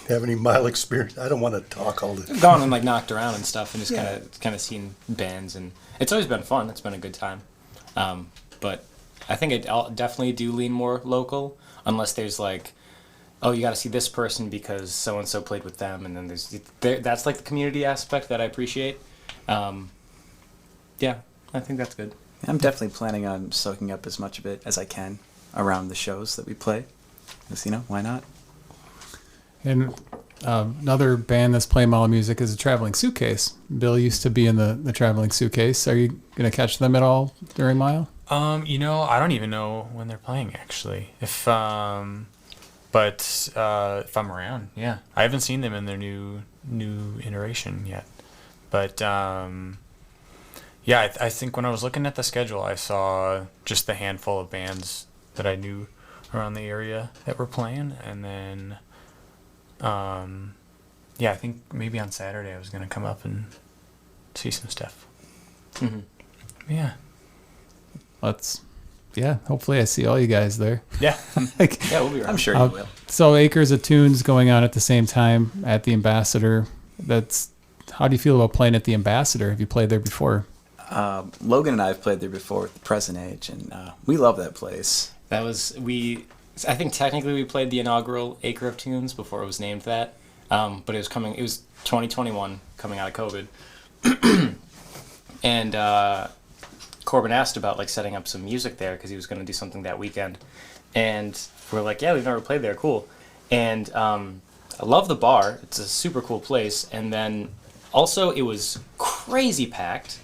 Have any mile experience? I don't want to talk all the. Gone and like knocked around and stuff, and just Yeah. kind of seen bands, and it's always been fun. It's been a good time, but I think I'll definitely do lean more local, unless there's like, oh, you got to see this person because so and so played with them, and then that's like the community aspect that I appreciate. Yeah, I think that's good. I'm definitely planning on soaking up as much of it as I can around the shows that we play. Because, why not? And another band that's playing Mile Music is a Traveling Suitcase. Bill used to be in the Traveling Suitcase. Are you going to catch them at all during Mile? I don't even know when they're playing actually. If I'm around, yeah. I haven't seen them in their new iteration yet, but yeah, I think when I was looking at the schedule, I saw just the handful of bands that I knew around the area that were playing, and then I think maybe on Saturday I was gonna come up and see some stuff. Mm-hmm. Yeah. Hopefully I see all you guys there. Yeah. Yeah, we'll be around. I'm sure you will. So Acres of Tunes going on at the same time at the Ambassador. How do you feel about playing at the Ambassador? Have you played there before? Logan and I have played there before with the Present Age, and we love that place. I think technically we played the inaugural Acre of Tunes before it was named that, but it was 2021 coming out of COVID, and Corbin asked about like setting up some music there because he was going to do something that weekend, and we're like, yeah, we've never played there, cool, and I love the bar. It's a super cool place, and then also it was crazy packed.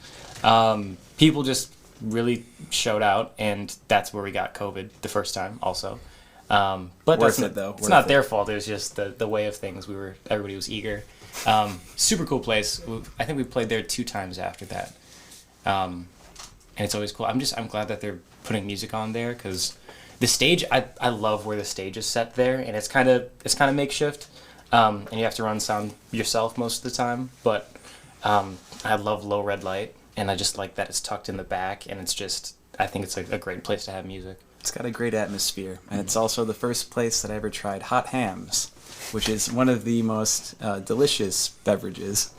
People just really showed out, and that's where we got COVID the first time also. But Worth it, though. It's not their fault. It was just the way of things. Everybody was eager. Super cool place. I think we played there 2 times after that. And it's always cool. I'm glad that they're putting music on there, because the stage, I love where the stage is set there, and it's kind of makeshift. And you have to run sound yourself most of the time, but I love low red light, and I just like that it's tucked in the back, and I think it's a great place to have music. It's got a great atmosphere, and it's also the first place that I ever tried hot hams, which is one of the most delicious beverages.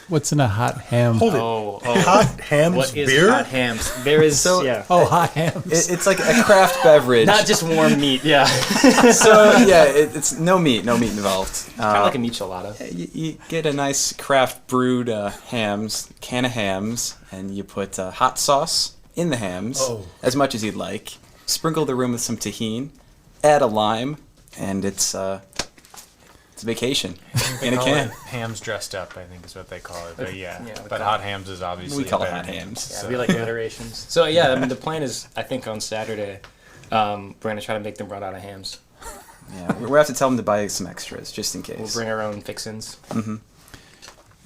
What's in a hot ham? Hold it. Oh, Hot hams what is beer? hot hams? There is Hot hams. It's like a craft beverage. not just warm meat. Yeah, So yeah, it's no meat involved. kind of like a michelada. You get a nice craft brewed can of hams, and you put hot sauce in the hams, as much as you'd like. Sprinkle the room with some tahini, add a lime, and it's a vacation in a can. Hams dressed up, I think is what they call it. But yeah, Yeah, but hot hams is obviously We call it better hot name. hams. Yeah, we like iterations. So yeah, I mean the plan is, I think on Saturday, we're gonna try to make them run out of hams. Yeah, we'll have to tell them to buy some extras just in case. We'll bring our own fixins.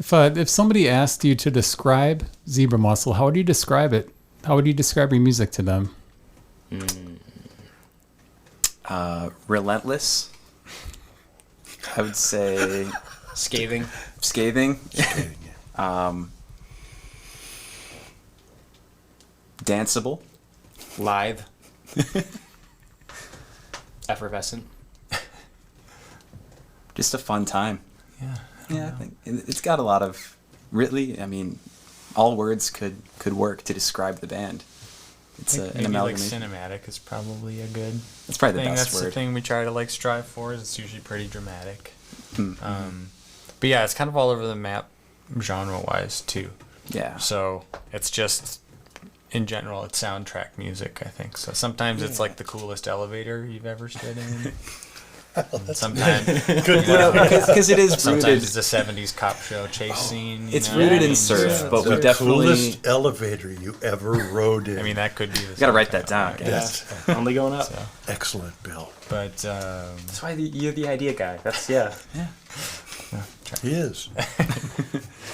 If somebody asked you to describe Zebra Mussel, how would you describe it? How would you describe your music to them? Relentless. I would say Scathing. scathing. Danceable. Lithe. Effervescent. Just a fun time. Yeah. Yeah, I think it's got a lot of really. I mean, all words could work to describe the band. It's an Maybe like amalgamation. cinematic is probably a good That's probably the thing. best That's the word. thing we try to like strive for. Is it's usually pretty dramatic. Mm-hmm. But yeah, it's kind of all over the map genre-wise too. Yeah. So it's just, in general, it's soundtrack music, I think. So sometimes it's like the coolest elevator you've ever stood in. Sometimes, Because it is sometimes rooted. it's a 70s cop show chase scene. It's you know? rooted in I mean, surf, so- but we the definitely coolest elevator you ever rode in. I mean, that could be the gotta write soundtrack. that down. Yeah. That's Only going up. So, excellent, Bill. but That's why you're the idea guy. That's yeah. He is.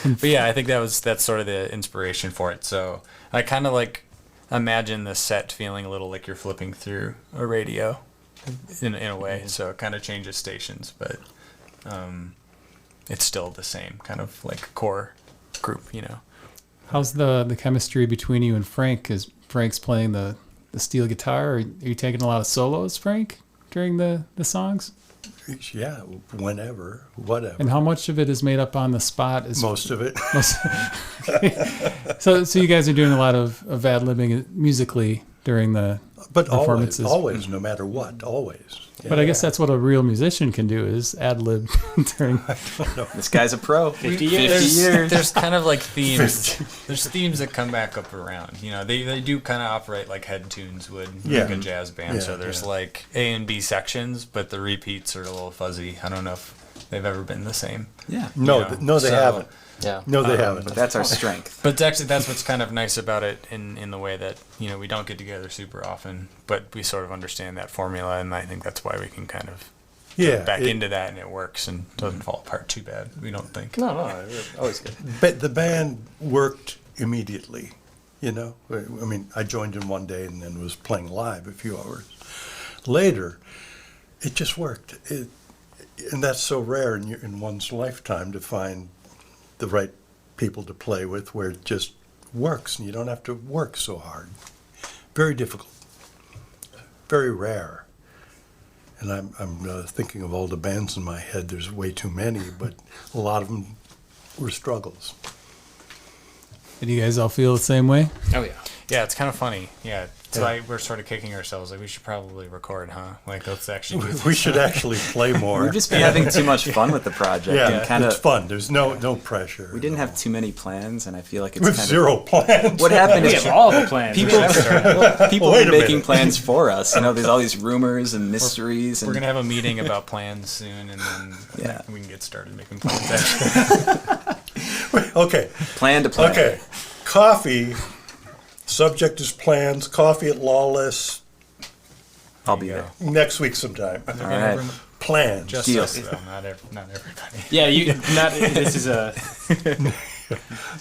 But yeah, I think that's sort of the inspiration for it. So I kind of like imagine the set feeling a little like you're flipping through a radio in a way. So it kind of changes stations, but it's still the same kind of like core group, you know. How's the chemistry between you and Frank? Is Frank's playing the steel guitar? Are you taking a lot of solos, Frank, during the songs? Yeah, whenever, whatever. And how much of it is made up on the spot? Is Most of it. so you guys are doing a lot of ad-libbing musically during the But always, performances. always, no matter what, always. But I guess that's what a real musician can do is ad-lib during. This guy's a pro. 50 years. 50 years. There's kind of like themes. There's themes that come back up around. You know, they do kind of operate like head tunes would, Yeah. like a jazz band. Yeah, So there's yeah. like A and B sections, but the repeats are a little fuzzy. I don't know if they've ever been the same. Yeah. No, You know, no, they so- haven't. Yeah. No, they haven't. But that's our strength. But actually, that's what's kind of nice about it in the way that, you know, we don't get together super often, but we sort of understand that formula, and I think that's why we can kind of Yeah. back it- into that, and it works and doesn't fall apart too bad, we don't think. No, always good. But the band worked immediately, you know. I mean, I joined in one day and then was playing live a few hours later. It just worked. And that's so rare in one's lifetime to find the right people to play with where it just works and you don't have to work so hard. Very difficult. Very rare. And I'm thinking of all the bands in my head. There's way too many, but a lot of them were struggles. And you guys all feel the same way? Oh yeah. Yeah, it's kind of funny. Yeah, it's like we're sort of kicking ourselves. Like, we should probably record, huh? Like, let's actually do this. We should actually play more. We've just been having too much fun with the project. yeah, And kind it's of. fun. There's no pressure. We didn't have too many plans, and I feel like it's With kind zero plans. of. What happened We is have all the plans. people Wait were a making minute. plans for us. You know, there's all these rumors and mysteries. We're And going to have a meeting about plans soon, and then Yeah. we can get started making plans. Actually. Okay, plan to plan. okay. Coffee. Subject is plans. Coffee at Lawless I'll be There you there. next week sometime. All right. Plans. Just Deal. us, though, not everybody. Yeah, this is a.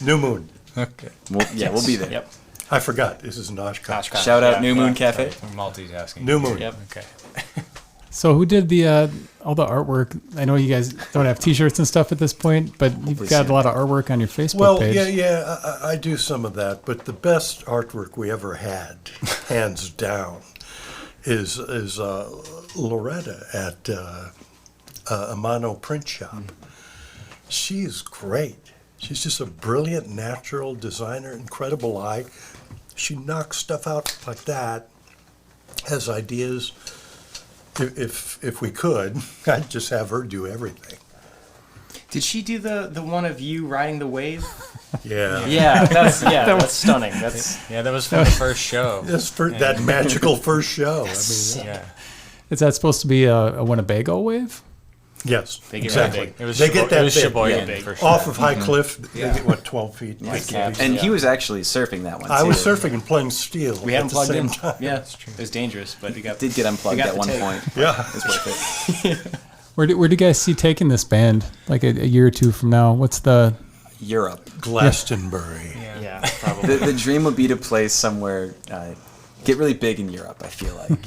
New Moon. Okay. We'll be there. Yep. I forgot. This is Oshkosh. Oshkosh. Shout out Yeah, New Moon yeah. Cafe. We're multitasking. New Moon. Yep. Okay. So who did all the artwork? I know you guys don't have T-shirts and stuff at this point, but you've Hopefully got soon. a lot of artwork on your Facebook Well, page. I do some of that, but the best artwork we ever had, hands down, is Loretta at Amano Print Shop. She's great. She's just a brilliant natural designer, incredible eye. She knocks stuff out like that, has ideas. If we could, I'd just have her do everything. Did she do the one of you riding the wave? Yeah. Yeah, that's stunning. That's Yeah, that was from the first show. That's for that magical first show. I mean, Yeah. Is that supposed to be a Winnebago wave? yes, They get exactly. big. It was They get that it was big. Sheboygan Yeah. for sure. Off of High Cliff, they get, what, 12 feet? Yeah. Like, caps. And Yeah. he was actually surfing that one. I too. was surfing and playing steel we at had him the plugged same in. time. Yeah, it was dangerous, but you got Did get unplugged You got at the one tape. point. Yeah. It's worth it. Where do you guys see taking this band? Like a year or two from now? What's the Europe. Glastonbury. Yeah, probably. The dream would be to play somewhere, get really big in Europe. I feel like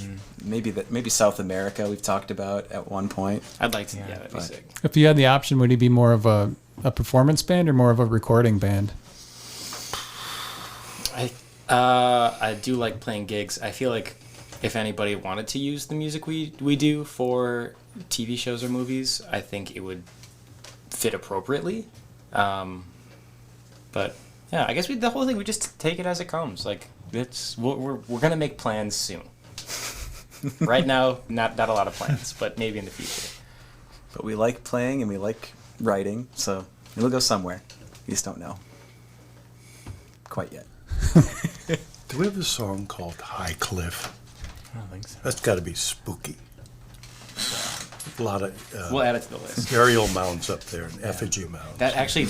maybe South America. We've talked about at one point. I'd like to. Yeah, that'd be but- sick. if you had the option, would he be more of a performance band or more of a recording band? I do like playing gigs. I feel like if anybody wanted to use the music we do for TV shows or movies, I think it would fit appropriately. But Yeah, I guess the whole thing, we just take it as it comes. Like, we're going to make plans soon. Right now, not a lot of plans, but maybe in the future. But we like playing and we like writing, so it'll go somewhere. You just don't know. Quite yet. Do we have a song called High Cliff? I don't think so. That's got to be spooky. A lot of We'll add it to the list. burial mounds up there and effigy mounds. That actually,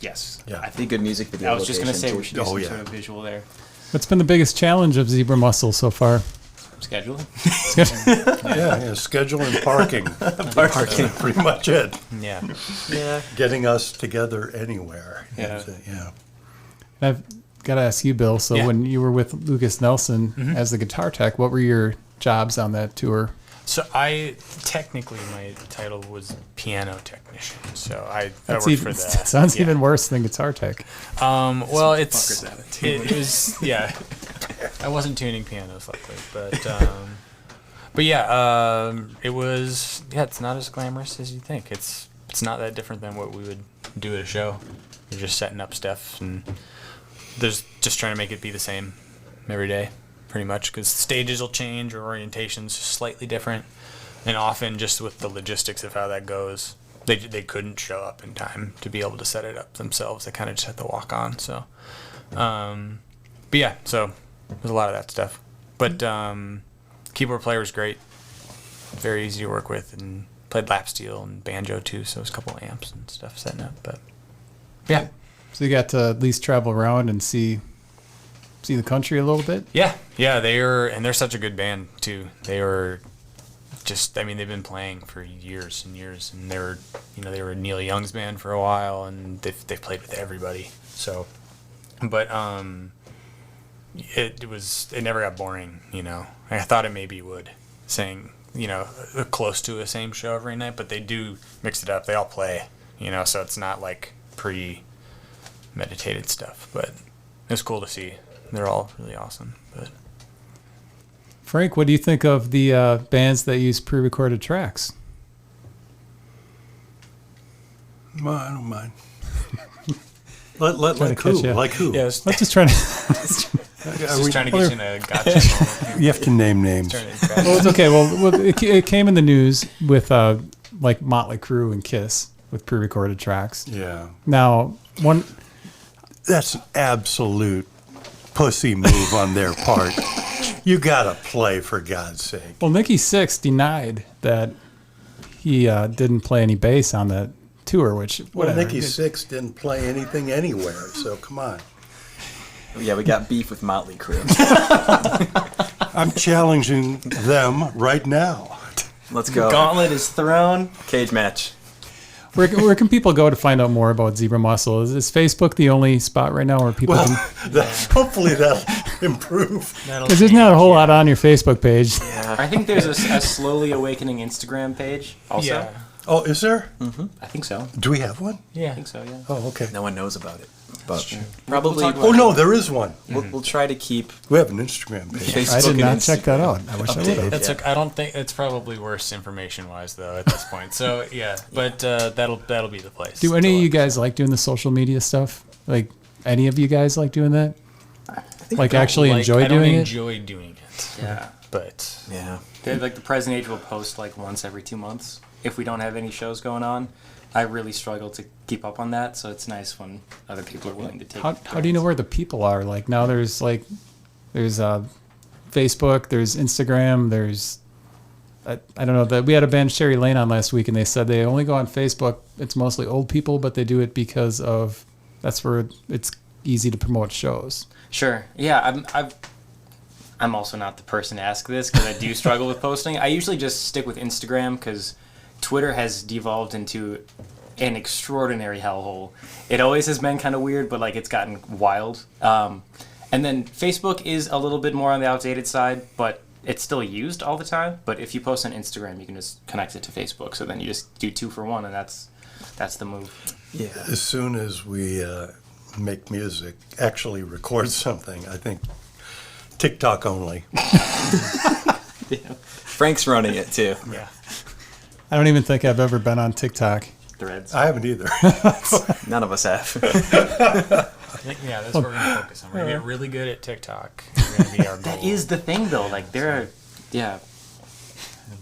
yes. Yeah. I Be a think good music video. I was just going to say we location, should do Oh, some yeah. sort of visual there. What's been the biggest challenge of Zebra Mussel so far? Scheduling? yeah, schedule and parking. Parking, pretty much it. Yeah. Yeah. Getting us together anywhere. Yeah. Yeah. I've got to ask you, Bill. So Yeah. when you were with Lucas Nelson as the guitar tech, what were your jobs on that tour? So technically my title was piano technician. So I That's worked even, for that. sounds Yeah. even worse than guitar tech. Well, fuckers at it, too. it was yeah. I wasn't tuning pianos, luckily, but yeah, it was It's not as glamorous as you think. It's not that different than what we would do at a show. You're just setting up stuff, and there's just trying to make it be the same every day, pretty much, because stages will change or orientations slightly different, and often just with the logistics of how that goes, they couldn't show up in time to be able to set it up themselves. They kind of just had to walk on. So, but yeah, so there's a lot of that stuff. But keyboard player was great, very easy to work with, and played lap steel and banjo too. So it was a couple of amps and stuff setting up. But yeah, So you got to at least travel around and see the country a little bit? yeah. They're such a good band too. They were just, I mean, they've been playing for years and years, and they were Neil Young's band for a while, and they've played with everybody. So, but it never got boring, you know. I thought it maybe would, saying, you know, close to the same show every night, but they do mix it up. They all play, you know, so it's not like pre-meditated stuff, but it's cool to see. They're all really awesome. But Frank, what do you think of the bands that use pre-recorded tracks? Well, I don't mind. Like to catch who? you. Like who? yeah, Let's just try to. Are trying to get you in a gotcha moment. You have to name names. Well, it's okay. Well, it came in the news with like Motley Crue and Kiss with pre-recorded tracks. Yeah. Now, That's an absolute pussy move on their part. You gotta play, for God's sake. well, Nikki Sixx denied that he didn't play any bass on that tour, which Well, whatever. Nikki Sixx didn't play anything anywhere, so come on. Yeah, we got beef with Motley Crue. I'm challenging them right now. Let's go. Gauntlet is thrown. Cage match. Where can people go to find out more about Zebra Mussel? Is Facebook the only spot right now where people Well, can? hopefully that'll improve. Because there's not a whole lot on your Facebook page. I think there's a slowly awakening Instagram page also. Yeah. Oh, is there? I think so. Do we have one? Yeah. I think so, yeah. Oh, okay. No one knows about it. But true. probably We'll talk Oh, no, there is one. we'll try to keep We have an Instagram page. Facebook I did and not check that Instagram out. I wish I would have. updated. I don't think it's probably worse information wise though at this point. So yeah, but that'll be the place. Do to any of you look. guys like doing the social media stuff? Like, any of you guys like doing that? Like, I don't actually enjoy I don't doing it? enjoy doing it. Yeah. But Yeah. Like the Present Age will post like once every 2 months. If we don't have any shows going on, I really struggle to keep up on that. So it's nice when other people are willing to take. How do you know where the people are? Like, now there's Facebook, there's Instagram, there's I don't know, that we had a band Sherry Lane on last week, and they said they only go on Facebook. It's mostly old people, but they do it because of that's where it's easy to promote shows. Sure. Yeah. I'm also not the person to ask this because I do struggle with posting. I usually just stick with Instagram because Twitter has devolved into an extraordinary hellhole. It always has been kind of weird, but like it's gotten wild. And then Facebook is a little bit more on the outdated side, but it's still used all the time. But if you post on Instagram, you can just connect it to Facebook. So then you just do 2 for 1, and that's the move. Yeah. As soon as we make music, actually record something, I think TikTok only. Frank's running it too. yeah. I don't even think I've ever been on TikTok. Threads. I haven't either. None of us have. think, yeah, that's what we're going to focus on. We're going to get really good at TikTok. We're going to be our goal. That is the thing, though. Like, That'll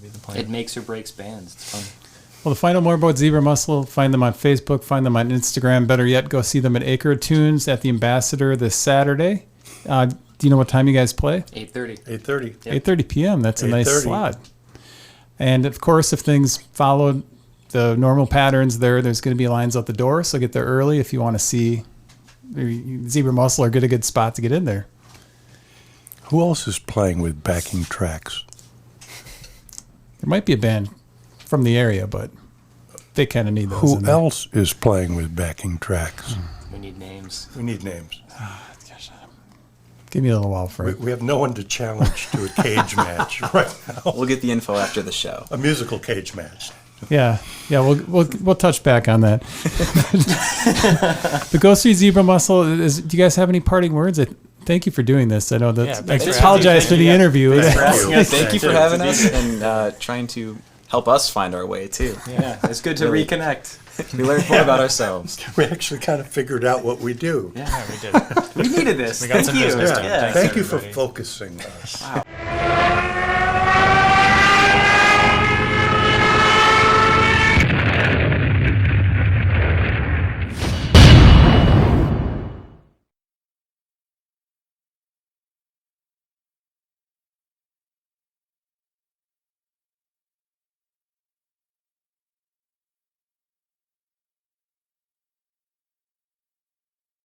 be the plan. it makes or breaks bands. It's fun. Well, to find out more about Zebra Mussel, find them on Facebook, find them on Instagram. Better yet, go see them at Acre of Tunes at the Ambassador this Saturday. Do you know what time you guys play? 8:30. 8:30. 8:30 p.m. That's a nice 8:30. slot. And, of course, if things follow the normal patterns there's going to be lines out the door, so get there early if you want to see Zebra Mussel or get a good spot to get in there. Who else is playing with backing tracks? There might be a band from the area, but they kind of need those. Who in there. else is playing with backing tracks? We need names. We need names. Give me a little while for it. We have no one to challenge to a cage match right now. We'll get the info after the show. A musical cage match. Yeah, we'll touch back on that. But go see Zebra Mussel. Do you guys have any parting words? Thank you for doing this. I know that. I apologize for the interview. Thank you for having us and trying to help us find our way too. Yeah, it's good to reconnect. We learned more about ourselves. We actually kind of figured out what we do. Yeah, We did. we needed this. We got some business done. Yeah. Thanks, Thank you for everybody. focusing us. Wow.